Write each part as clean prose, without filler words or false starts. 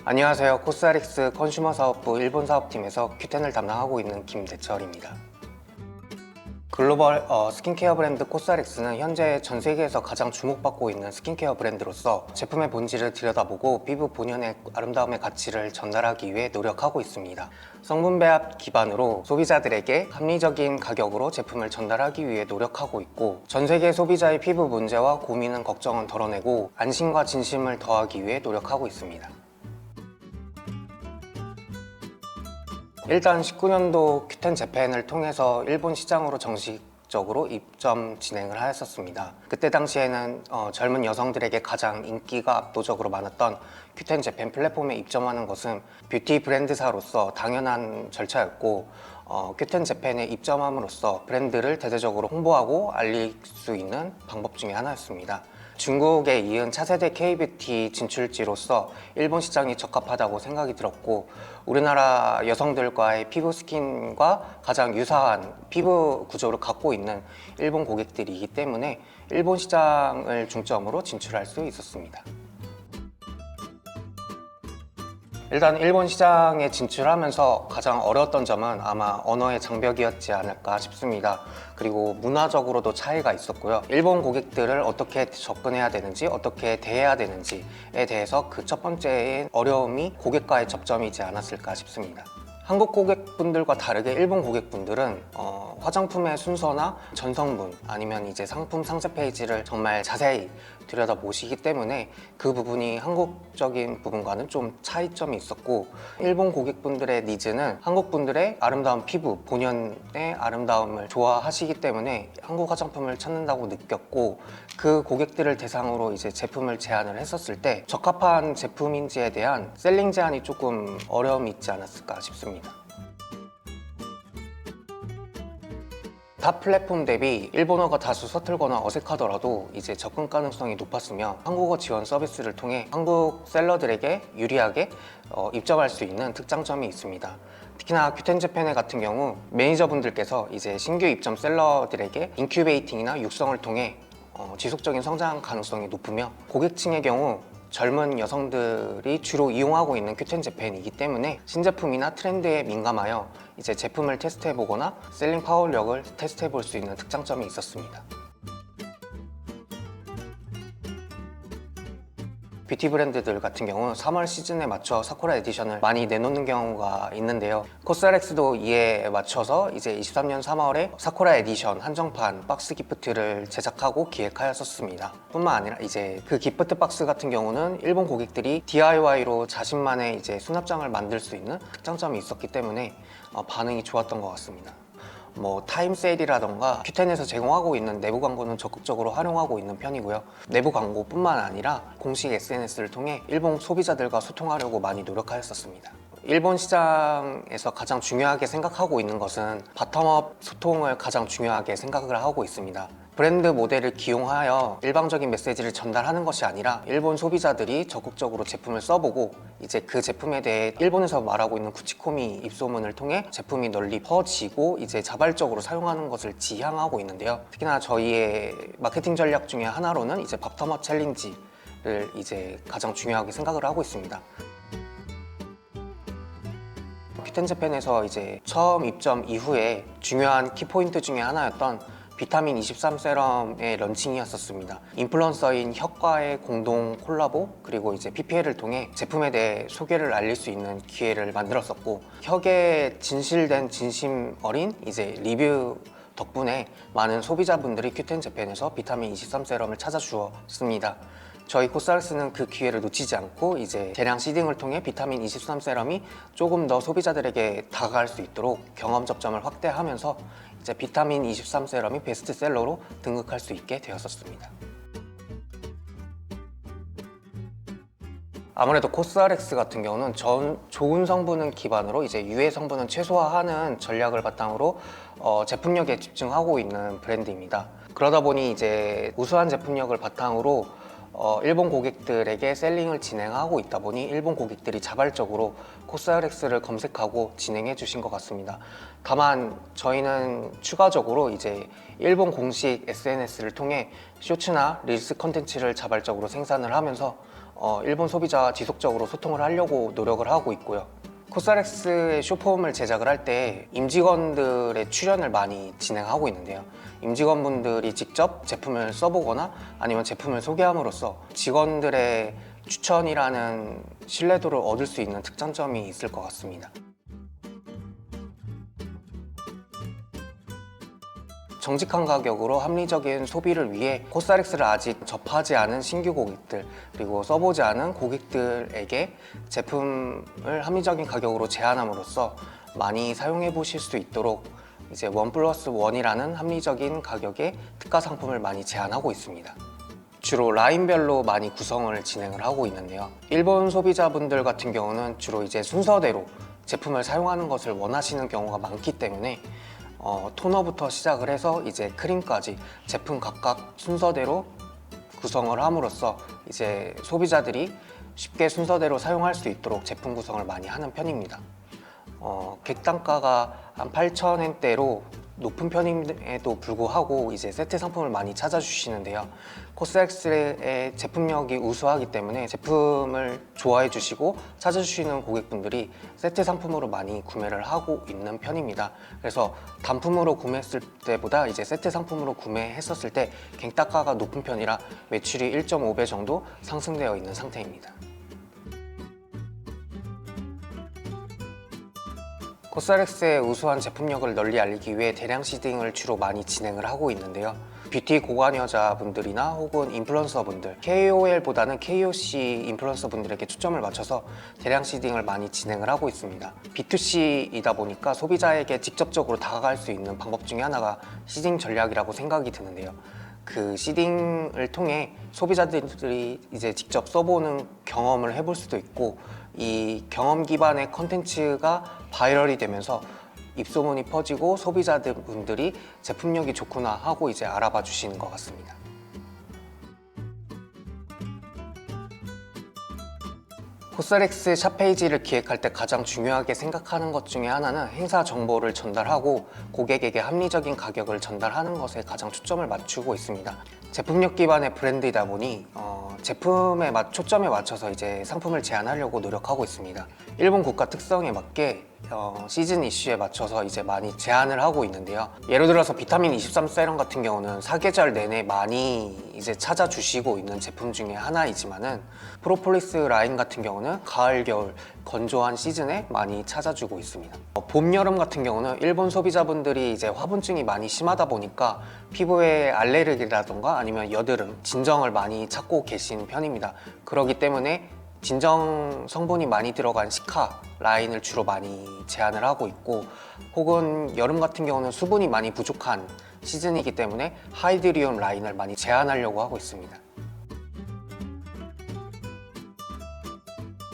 안녕하세요. 코스알엑스 컨슈머 사업부 일본 사업팀에서 Q10을 담당하고 있는 김대철입니다. 글로벌 스킨케어 브랜드 코스알엑스는 현재 전 세계에서 가장 주목받고 있는 스킨케어 브랜드로서 제품의 본질을 들여다보고 피부 본연의 아름다움의 가치를 전달하기 위해 노력하고 있습니다. 성분 배합 기반으로 소비자들에게 합리적인 가격으로 제품을 전달하기 위해 노력하고 있고, 전 세계 소비자의 피부 문제와 고민은 걱정은 덜어내고 안심과 진심을 더하기 위해 노력하고 있습니다. 일단 19년도 Q10 재팬을 통해서 일본 시장으로 정식적으로 입점 진행을 하였었습니다. 그때 당시에는 젊은 여성들에게 가장 인기가 압도적으로 많았던 Q10 재팬 플랫폼에 입점하는 것은 뷰티 브랜드사로서 당연한 절차였고, Q10 재팬에 입점함으로써 브랜드를 대대적으로 홍보하고 알릴 수 있는 방법 중에 하나였습니다. 중국에 이은 차세대 K뷰티 진출지로서 일본 시장이 적합하다고 생각이 들었고, 우리나라 여성들과의 피부 스킨과 가장 유사한 피부 구조를 갖고 있는 일본 고객들이기 때문에 일본 시장을 중점으로 진출할 수 있었습니다. 일단 일본 시장에 진출하면서 가장 어려웠던 점은 아마 언어의 장벽이었지 않을까 싶습니다. 그리고 문화적으로도 차이가 있었고요. 일본 고객들을 어떻게 접근해야 되는지, 어떻게 대해야 되는지에 대해서 그 첫 번째의 어려움이 고객과의 접점이지 않았을까 싶습니다. 한국 고객분들과 다르게 일본 고객분들은 화장품의 순서나 전성분 아니면 이제 상품 상세 페이지를 정말 자세히 들여다보시기 때문에 그 부분이 한국적인 부분과는 좀 차이점이 있었고, 일본 고객분들의 니즈는 한국 분들의 아름다운 피부, 본연의 아름다움을 좋아하시기 때문에 한국 화장품을 찾는다고 느꼈고, 그 고객들을 대상으로 이제 제품을 제안을 했었을 때 적합한 제품인지에 대한 셀링 제안이 조금 어려움이 있지 않았을까 싶습니다. 타 플랫폼 대비 일본어가 다소 서툴거나 어색하더라도 이제 접근 가능성이 높았으며 한국어 지원 서비스를 통해 한국 셀러들에게 유리하게 입점할 수 있는 특장점이 있습니다. 특히나 Q10 재팬 같은 경우 매니저분들께서 이제 신규 입점 셀러들에게 인큐베이팅이나 육성을 통해 지속적인 성장 가능성이 높으며, 고객층의 경우 젊은 여성들이 주로 이용하고 있는 Q10 재팬이기 때문에 신제품이나 트렌드에 민감하여 이제 제품을 테스트해보거나 셀링 파워력을 테스트해볼 수 있는 특장점이 있었습니다. 뷰티 브랜드들 같은 경우 3월 시즌에 맞춰 사쿠라 에디션을 많이 내놓는 경우가 있는데요. 코스알엑스도 이에 맞춰서 이제 23년 3월에 사쿠라 에디션 한정판 박스 기프트를 제작하고 기획하였었습니다. 뿐만 아니라 이제 그 기프트 박스 같은 경우는 일본 고객들이 DIY로 자신만의 이제 수납장을 만들 수 있는 특장점이 있었기 때문에 반응이 좋았던 것 같습니다. 타임 세일이라던가 Q10에서 제공하고 있는 내부 광고는 적극적으로 활용하고 있는 편이고요. 내부 광고뿐만 아니라 공식 SNS를 통해 일본 소비자들과 소통하려고 많이 노력하였었습니다. 일본 시장에서 가장 중요하게 생각하고 있는 것은 바텀업 소통을 가장 중요하게 생각을 하고 있습니다. 브랜드 모델을 기용하여 일방적인 메시지를 전달하는 것이 아니라 일본 소비자들이 적극적으로 제품을 써보고 이제 그 제품에 대해 일본에서 말하고 있는 구치코미 입소문을 통해 제품이 널리 퍼지고 이제 자발적으로 사용하는 것을 지향하고 있는데요. 특히나 저희의 마케팅 전략 중에 하나로는 이제 바텀업 챌린지를 이제 가장 중요하게 생각을 하고 있습니다. Q10 재팬에서 이제 처음 입점 이후에 중요한 키포인트 중에 하나였던 비타민 23 세럼의 런칭이었었습니다. 인플루언서인 혁과의 공동 콜라보, 그리고 이제 PPL을 통해 제품에 대해 소개를 알릴 수 있는 기회를 만들었었고, 혁의 진실된 진심 어린 이제 리뷰 덕분에 많은 소비자분들이 Q10 재팬에서 비타민 23 세럼을 찾아주었습니다. 저희 코스알엑스는 그 기회를 놓치지 않고 이제 대량 시딩을 통해 비타민 23 세럼이 조금 더 소비자들에게 다가갈 수 있도록 경험 접점을 확대하면서 이제 비타민 23 세럼이 베스트셀러로 등극할 수 있게 되었었습니다. 아무래도 코스알엑스 같은 경우는 좋은 성분을 기반으로 이제 유해 성분은 최소화하는 전략을 바탕으로 제품력에 집중하고 있는 브랜드입니다. 그러다 보니 이제 우수한 제품력을 바탕으로 일본 고객들에게 셀링을 진행하고 있다 보니 일본 고객들이 자발적으로 코스알엑스를 검색하고 진행해 주신 것 같습니다. 다만 저희는 추가적으로 이제 일본 공식 SNS를 통해 쇼츠나 릴스 컨텐츠를 자발적으로 생산을 하면서 일본 소비자와 지속적으로 소통을 하려고 노력을 하고 있고요. 코스알엑스의 쇼폼을 제작을 할 때 임직원들의 출연을 많이 진행하고 있는데요. 임직원분들이 직접 제품을 써보거나 아니면 제품을 소개함으로써 직원들의 추천이라는 신뢰도를 얻을 수 있는 특장점이 있을 것 같습니다. 정직한 가격으로 합리적인 소비를 위해 코스알엑스를 아직 접하지 않은 신규 고객들 그리고 써보지 않은 고객들에게 제품을 합리적인 가격으로 제안함으로써 많이 사용해 보실 수 있도록 이제 1+1이라는 합리적인 가격의 특가 상품을 많이 제안하고 있습니다. 주로 라인별로 많이 구성을 진행을 하고 있는데요. 일본 소비자분들 같은 경우는 주로 이제 순서대로 제품을 사용하는 것을 원하시는 경우가 많기 때문에 토너부터 시작을 해서 이제 크림까지 제품 각각 순서대로 구성을 함으로써 이제 소비자들이 쉽게 순서대로 사용할 수 있도록 제품 구성을 많이 하는 편입니다. 객단가가 한 8,000엔대로 높은 편임에도 불구하고 이제 세트 상품을 많이 찾아주시는데요. 코스알엑스의 제품력이 우수하기 때문에 제품을 좋아해 주시고 찾아주시는 고객분들이 세트 상품으로 많이 구매를 하고 있는 편입니다. 그래서 단품으로 구매했을 때보다 이제 세트 상품으로 구매했었을 때 객단가가 높은 편이라 매출이 1.5배 정도 상승되어 있는 상태입니다. 코스알엑스의 우수한 제품력을 널리 알리기 위해 대량 시딩을 주로 많이 진행을 하고 있는데요. 뷰티 고관여자분들이나 혹은 인플루언서분들, KOL보다는 KOC 인플루언서분들에게 초점을 맞춰서 대량 시딩을 많이 진행을 하고 있습니다. B2C이다 보니까 소비자에게 직접적으로 다가갈 수 있는 방법 중에 하나가 시딩 전략이라고 생각이 드는데요. 그 시딩을 통해 소비자들이 이제 직접 써보는 경험을 해볼 수도 있고 이 경험 기반의 컨텐츠가 바이럴이 되면서 입소문이 퍼지고 소비자분들이 제품력이 좋구나 하고 이제 알아봐 주시는 것 같습니다. 코스알엑스 샵 페이지를 기획할 때 가장 중요하게 생각하는 것 중에 하나는 행사 정보를 전달하고 고객에게 합리적인 가격을 전달하는 것에 가장 초점을 맞추고 있습니다. 제품력 기반의 브랜드이다 보니 제품에 초점에 맞춰서 이제 상품을 제안하려고 노력하고 있습니다. 일본 국가 특성에 맞게 시즌 이슈에 맞춰서 이제 많이 제안을 하고 있는데요. 예를 들어서 비타민 23 세럼 같은 경우는 사계절 내내 많이 이제 찾아주시고 있는 제품 중에 하나이지만은 프로폴리스 라인 같은 경우는 가을, 겨울 건조한 시즌에 많이 찾아주고 있습니다. 봄, 여름 같은 경우는 일본 소비자분들이 이제 화분증이 많이 심하다 보니까 피부에 알레르기라던가 아니면 여드름, 진정을 많이 찾고 계신 편입니다. 그렇기 때문에 진정 성분이 많이 들어간 시카 라인을 주로 많이 제안을 하고 있고 혹은 여름 같은 경우는 수분이 많이 부족한 시즌이기 때문에 하이드리움 라인을 많이 제안하려고 하고 있습니다.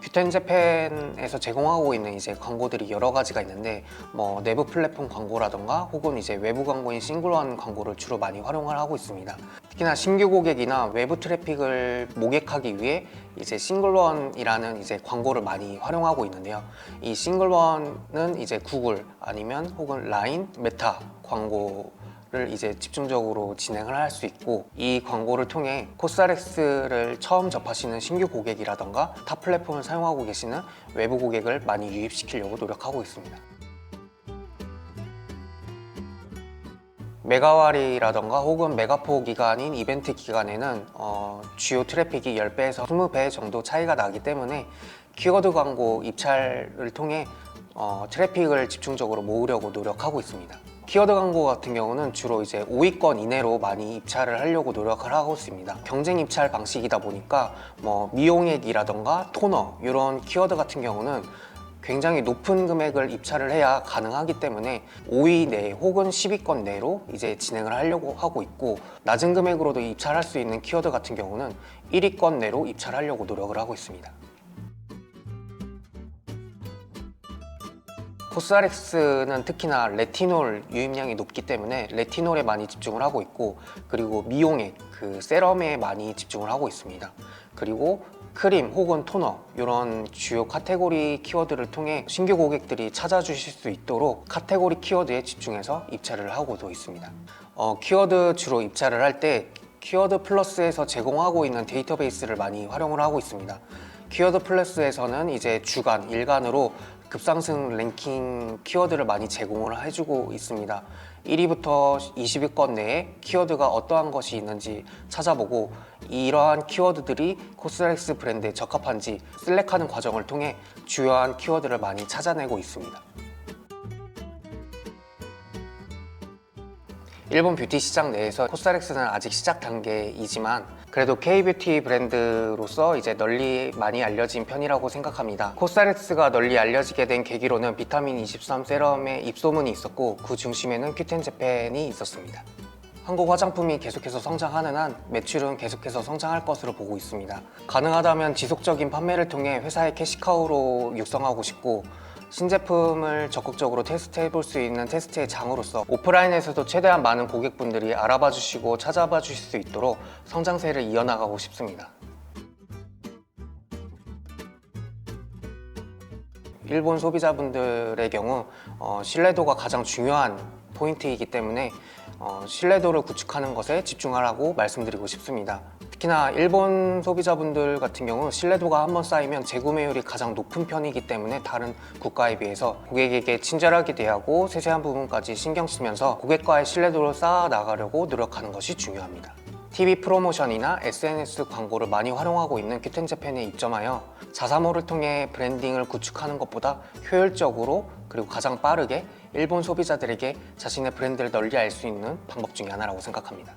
뷰텐제팬에서 제공하고 있는 이제 광고들이 여러 가지가 있는데 뭐 내부 플랫폼 광고라던가 혹은 이제 외부 광고인 싱글원 광고를 주로 많이 활용을 하고 있습니다. 특히나 신규 고객이나 외부 트래픽을 모객하기 위해 이제 싱글원이라는 이제 광고를 많이 활용하고 있는데요. 이 싱글원은 이제 구글 아니면 혹은 라인, 메타 광고를 이제 집중적으로 진행을 할 수 있고 이 광고를 통해 코스알엑스를 처음 접하시는 신규 고객이라던가 타 플랫폼을 사용하고 계시는 외부 고객을 많이 유입시키려고 노력하고 있습니다. 메가와리라던가 혹은 메가포 기간인 이벤트 기간에는 주요 트래픽이 10배에서 20배 정도 차이가 나기 때문에 키워드 광고 입찰을 통해 트래픽을 집중적으로 모으려고 노력하고 있습니다. 키워드 광고 같은 경우는 주로 이제 5위권 이내로 많이 입찰을 하려고 노력을 하고 있습니다. 경쟁 입찰 방식이다 보니까 뭐 미용액이라던가 토너 이런 키워드 같은 경우는 굉장히 높은 금액을 입찰을 해야 가능하기 때문에 5위 내 혹은 10위권 내로 이제 진행을 하려고 하고 있고 낮은 금액으로도 입찰할 수 있는 키워드 같은 경우는 1위권 내로 입찰하려고 노력을 하고 있습니다. 코스알엑스는 특히나 레티놀 유입량이 높기 때문에 레티놀에 많이 집중을 하고 있고 그리고 미용액, 그 세럼에 많이 집중을 하고 있습니다. 그리고 크림 혹은 토너 이런 주요 카테고리 키워드를 통해 신규 고객들이 찾아주실 수 있도록 카테고리 키워드에 집중해서 입찰을 하고도 있습니다. 키워드 주로 입찰을 할 때 키워드 플러스에서 제공하고 있는 데이터베이스를 많이 활용을 하고 있습니다. 키워드 플러스에서는 이제 주간, 일간으로 급상승 랭킹 키워드를 많이 제공을 해주고 있습니다. 1위부터 20위권 내에 키워드가 어떠한 것이 있는지 찾아보고 이러한 키워드들이 코스닥스 브랜드에 적합한지 셀렉하는 과정을 통해 주요한 키워드를 많이 찾아내고 있습니다. 일본 뷰티 시장 내에서 코스닥스는 아직 시작 단계이지만 그래도 K-뷰티 브랜드로서 이제 널리 많이 알려진 편이라고 생각합니다. 코스닥스가 널리 알려지게 된 계기로는 비타민 23 세럼의 입소문이 있었고 그 중심에는 큐텐재팬이 있었습니다. 한국 화장품이 계속해서 성장하는 한 매출은 계속해서 성장할 것으로 보고 있습니다. 가능하다면 지속적인 판매를 통해 회사의 캐시카우로 육성하고 싶고 신제품을 적극적으로 테스트해 볼 수 있는 테스트의 장으로서 오프라인에서도 최대한 많은 고객분들이 알아봐 주시고 찾아봐 주실 수 있도록 성장세를 이어나가고 싶습니다. 일본 소비자분들의 경우 신뢰도가 가장 중요한 포인트이기 때문에 신뢰도를 구축하는 것에 집중하라고 말씀드리고 싶습니다. 특히나 일본 소비자분들 같은 경우 신뢰도가 한번 쌓이면 재구매율이 가장 높은 편이기 때문에 다른 국가에 비해서 고객에게 친절하게 대하고 세세한 부분까지 신경 쓰면서 고객과의 신뢰도를 쌓아 나가려고 노력하는 것이 중요합니다. TV 프로모션이나 SNS 광고를 많이 활용하고 있는 큐텐재팬에 입점하여 자사모를 통해 브랜딩을 구축하는 것보다 효율적으로 그리고 가장 빠르게 일본 소비자들에게 자신의 브랜드를 널리 알 수 있는 방법 중에 하나라고 생각합니다.